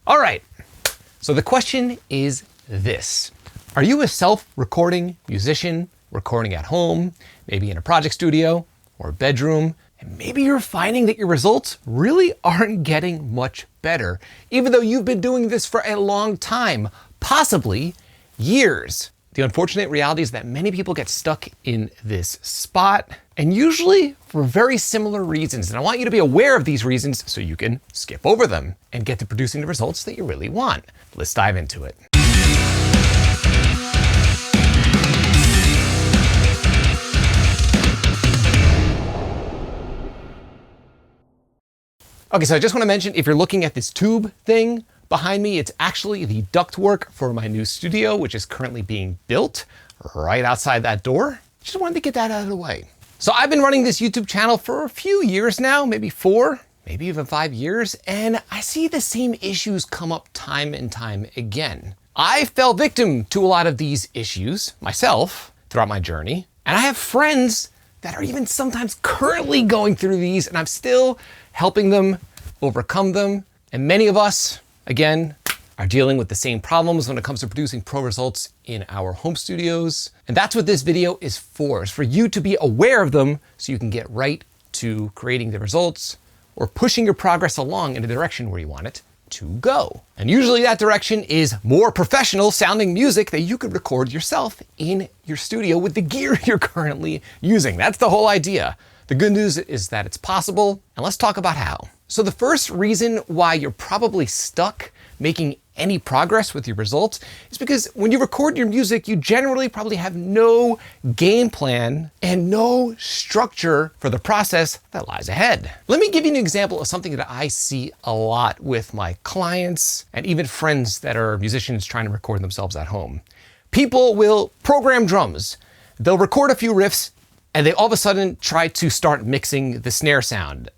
All right, so the question is this. Are you a self-recording musician, recording at home, maybe in a project studio or a bedroom, and maybe you're finding that your results really aren't getting much better, even though you've been doing this for a long time, possibly years. The unfortunate reality is that many people get stuck in this spot, and usually for very similar reasons. And I want you to be aware of these reasons so you can skip over them and get to producing the results that you really want. Let's dive into it. Okay, so I just want to mention, if you're looking at this tube thing behind me, it's actually the ductwork for my new studio, which is currently being built right outside that door. Just wanted to get that out of the way. So I've been running this YouTube channel for a few years now, maybe 4, maybe even 5 years, and I see the same issues come up time and time again. I fell victim to a lot of these issues myself throughout my journey, and I have friends that are even sometimes currently going through these, and I'm still helping them overcome them. And many of us, again, are dealing with the same problems when it comes to producing pro results in our home studios. And that's what this video is for you to be aware of them so you can get right to creating the results or pushing your progress along in the direction where you want it to go. And usually that direction is more professional sounding music that you could record yourself in your studio with the gear you're currently using. That's the whole idea. The good news is that it's possible, and let's talk about how. So the first reason why you're probably stuck making any progress with your results is because when you record your music, you generally probably have no game plan and no structure for the process that lies ahead. Let me give you an example of something that I see a lot with my clients and even friends that are musicians trying to record themselves at home. People will program drums. They'll record a few riffs, and they all of a sudden try to start mixing the snare sound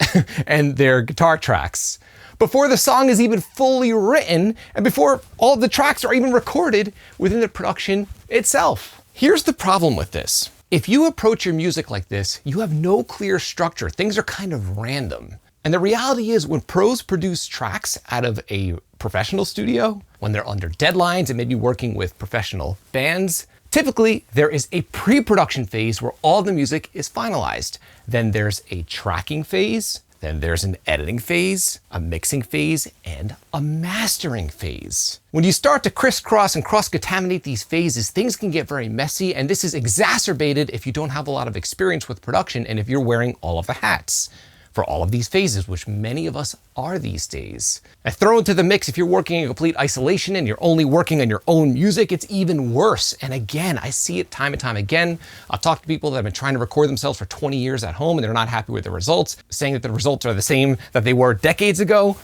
and their guitar tracks before the song is even fully written and before all of the tracks are even recorded within the production itself. Here's the problem with this. If you approach your music like this, you have no clear structure. Things are kind of random. And the reality is, when pros produce tracks out of a professional studio, when they're under deadlines and maybe working with professional bands, typically, there is a pre-production phase where all the music is finalized. Then there's a tracking phase, then there's an editing phase, a mixing phase, and a mastering phase. When you start to crisscross and cross-contaminate these phases, things can get very messy, and this is exacerbated if you don't have a lot of experience with production and if you're wearing all of the hats for all of these phases, which many of us are these days. And throw into the mix, if you're working in complete isolation and you're only working on your own music, it's even worse. And again, I see it time and time again. I'll talk to people that have been trying to record themselves for 20 years at home and they're not happy with the results, saying that the results are the same that they were decades ago.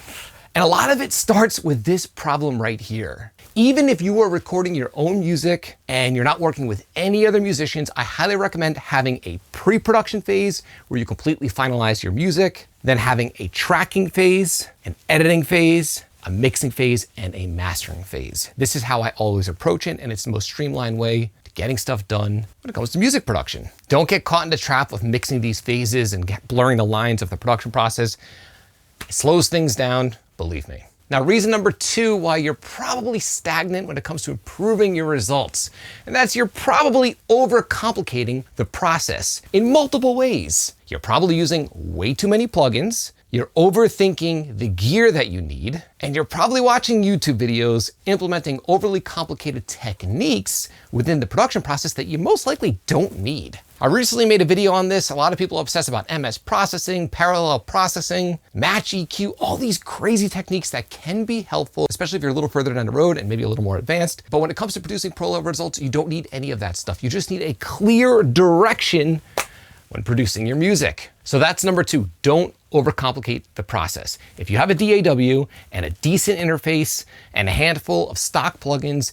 And a lot of it starts with this problem right here. Even if you are recording your own music and you're not working with any other musicians, I highly recommend having a pre-production phase where you completely finalize your music, then having a tracking phase, an editing phase, a mixing phase, and a mastering phase. This is how I always approach it, and it's the most streamlined way to getting stuff done when it comes to music production. Don't get caught in the trap of mixing these phases and blurring the lines of the production process. It slows things down, believe me. Now, reason number 2 why you're probably stagnant when it comes to improving your results, and that's you're probably overcomplicating the process in multiple ways. You're probably using way too many plugins, you're overthinking the gear that you need, and you're probably watching YouTube videos implementing overly complicated techniques within the production process that you most likely don't need. I recently made a video on this. A lot of people are obsessed about MS processing, parallel processing, match EQ, all these crazy techniques that can be helpful, especially if you're a little further down the road and maybe a little more advanced. But when it comes to producing pro level results, you don't need any of that stuff. You just need a clear direction when producing your music. So that's number 2, don't overcomplicate the process. If you have a DAW and a decent interface and a handful of stock plugins,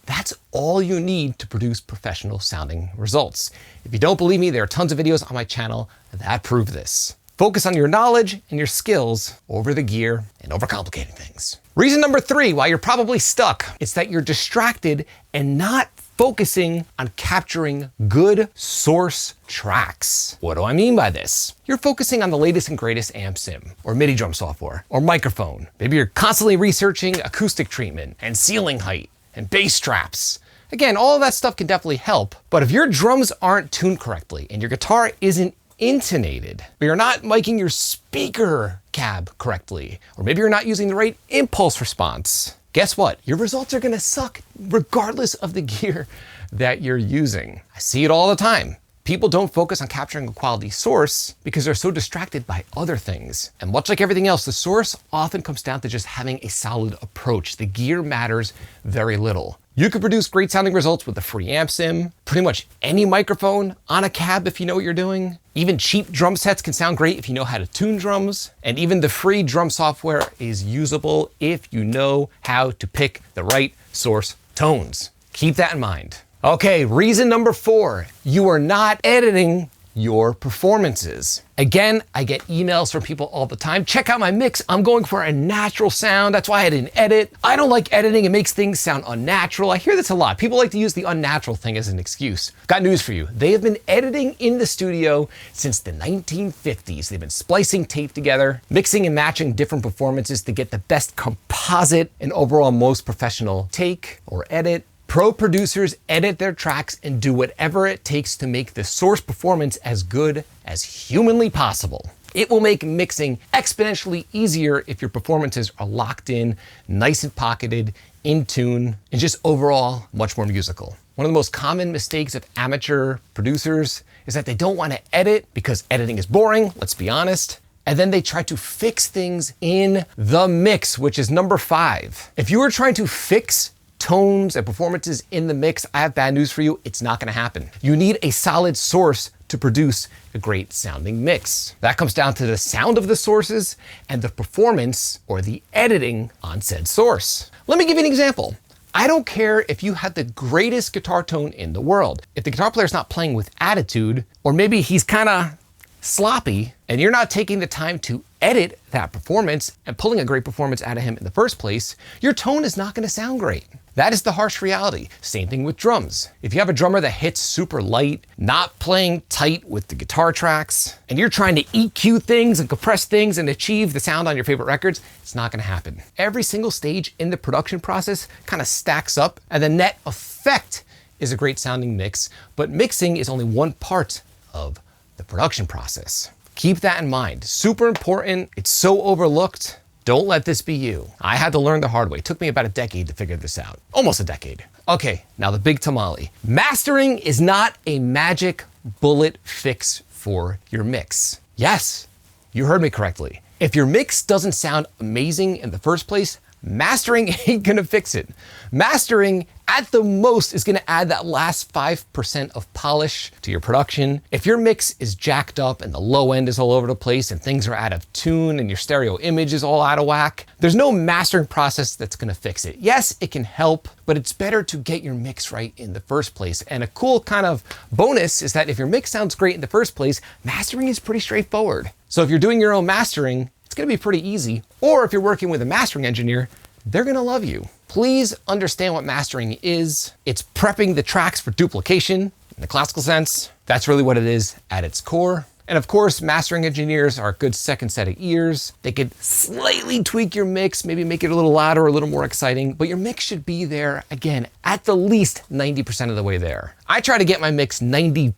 that's all you need to produce professional sounding results. If you don't believe me, there are tons of videos on my channel that prove this. Focus on your knowledge and your skills over the gear and overcomplicating things. Reason number 3 why you're probably stuck is that you're distracted and not focusing on capturing good source tracks. What do I mean by this? You're focusing on the latest and greatest amp sim, or MIDI drum software, or microphone. Maybe you're constantly researching acoustic treatment and ceiling height and bass traps. Again, all of that stuff can definitely help, but if your drums aren't tuned correctly and your guitar isn't intonated, but you're not miking your speaker cab correctly, or maybe you're not using the right impulse response, guess what? Your results are gonna suck regardless of the gear that you're using. I see it all the time. People don't focus on capturing a quality source because they're so distracted by other things. And much like everything else, the source often comes down to just having a solid approach. The gear matters very little. You can produce great sounding results with a free amp sim, pretty much any microphone on a cab if you know what you're doing. Even cheap drum sets can sound great if you know how to tune drums. And even the free drum software is usable if you know how to pick the right source tones. Keep that in mind. Okay, reason number 4, you are not editing your performances. Again, I get emails from people all the time. Check out my mix. I'm going for a natural sound. That's why I didn't edit. I don't like editing. It makes things sound unnatural. I hear this a lot. People like to use the unnatural thing as an excuse. Got news for you. They have been editing in the studio since the 1950s. They've been splicing tape together, mixing and matching different performances to get the best composite and overall most professional take or edit. Pro producers edit their tracks and do whatever it takes to make the source performance as good as humanly possible. It will make mixing exponentially easier if your performances are locked in, nice and pocketed, in tune, and just overall much more musical. One of the most common mistakes of amateur producers is that they don't want to edit because editing is boring, let's be honest. And then they try to fix things in the mix, which is number 5. If you are trying to fix tones and performances in the mix, I have bad news for you. It's not gonna happen. You need a solid source to produce a great sounding mix. That comes down to the sound of the sources and the performance or the editing on said source. Let me give you an example. I don't care if you have the greatest guitar tone in the world. If the guitar player's not playing with attitude, or maybe he's kinda sloppy, and you're not taking the time to edit that performance and pulling a great performance out of him in the first place, your tone is not gonna sound great. That is the harsh reality. Same thing with drums. If you have a drummer that hits super light, not playing tight with the guitar tracks, and you're trying to EQ things and compress things and achieve the sound on your favorite records, it's not gonna happen. Every single stage in the production process kind of stacks up, and the net effect is a great sounding mix, but mixing is only one part of the production process. Keep that in mind. Super important. It's so overlooked. Don't let this be you. I had to learn the hard way. It took me about a decade to figure this out. Almost a decade. Okay, now the big tamale. Mastering is not a magic bullet fix for your mix. Yes, you heard me correctly. If your mix doesn't sound amazing in the first place, mastering ain't gonna fix it. Mastering at the most is gonna add that last 5% of polish to your production. If your mix is jacked up and the low end is all over the place and things are out of tune and your stereo image is all out of whack, there's no mastering process that's gonna fix it. Yes, it can help, but it's better to get your mix right in the first place. And a cool kind of bonus is that if your mix sounds great in the first place, mastering is pretty straightforward. So if you're doing your own mastering, it's gonna be pretty easy. Or if you're working with a mastering engineer, they're gonna love you. Please understand what mastering is. It's prepping the tracks for duplication in the classical sense. That's really what it is at its core. And of course, mastering engineers are a good second set of ears. They could slightly tweak your mix, maybe make it a little louder, a little more exciting, but your mix should be there, again, at the least 90% of the way there. I try to get my mix 97%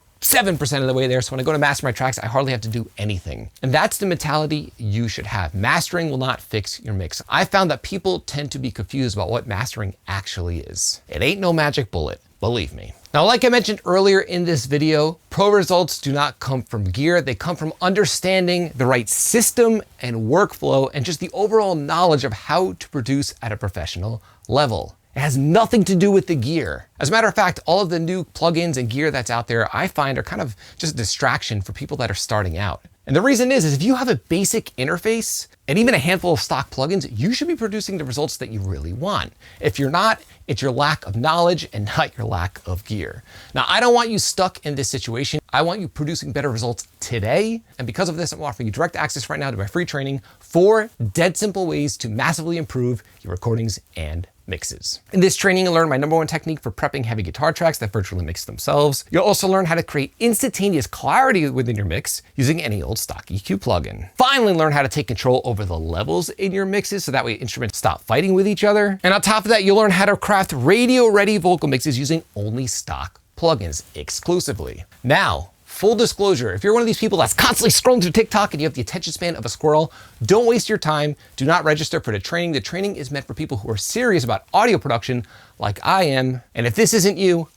of the way there, so when I go to master my tracks, I hardly have to do anything. And that's the mentality you should have. Mastering will not fix your mix. I found that people tend to be confused about what mastering actually is. It ain't no magic bullet, believe me. Now, like I mentioned earlier in this video, pro results do not come from gear. They come from understanding the right system and workflow and just the overall knowledge of how to produce at a professional level. It has nothing to do with the gear. As a matter of fact, all of the new plugins and gear that's out there, I find are kind of just a distraction for people that are starting out. And the reason is if you have a basic interface and even a handful of stock plugins, you should be producing the results that you really want. If you're not, it's your lack of knowledge and not your lack of gear. Now, I don't want you stuck in this situation. I want you producing better results today. And because of this, I'm offering you direct access right now to my free training, 4 dead simple ways to massively improve your recordings and mixes. In this training, you'll learn my #1 technique for prepping heavy guitar tracks that virtually mix themselves. You'll also learn how to create instantaneous clarity within your mix using any old stock EQ plugin. Finally, learn how to take control over the levels in your mixes so that way instruments stop fighting with each other. And on top of that, you'll learn how to craft radio-ready vocal mixes using only stock plugins exclusively. Now, full disclosure, if you're one of these people that's constantly scrolling through TikTok and you have the attention span of a squirrel, don't waste your time. Do not register for the training. The training is meant for people who are serious about audio production like I am. And if this isn't you,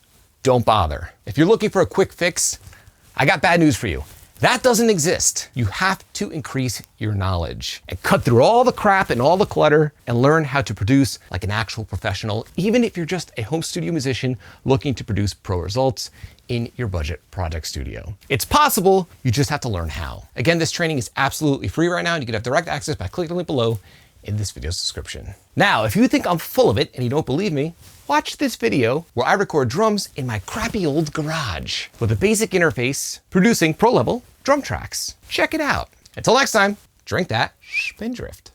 don't bother. If you're looking for a quick fix, I got bad news for you. That doesn't exist. You have to increase your knowledge and cut through all the crap and all the clutter and learn how to produce like an actual professional, even if you're just a home studio musician looking to produce pro results in your budget project studio. It's possible, you just have to learn how. Again, this training is absolutely free right now, and you can have direct access by clicking the link below in this video's description. Now, if you think I'm full of it and you don't believe me, watch this video where I record drums in my crappy old garage with a basic interface producing pro-level drum tracks. Check it out. Until next time, drink that Spindrift.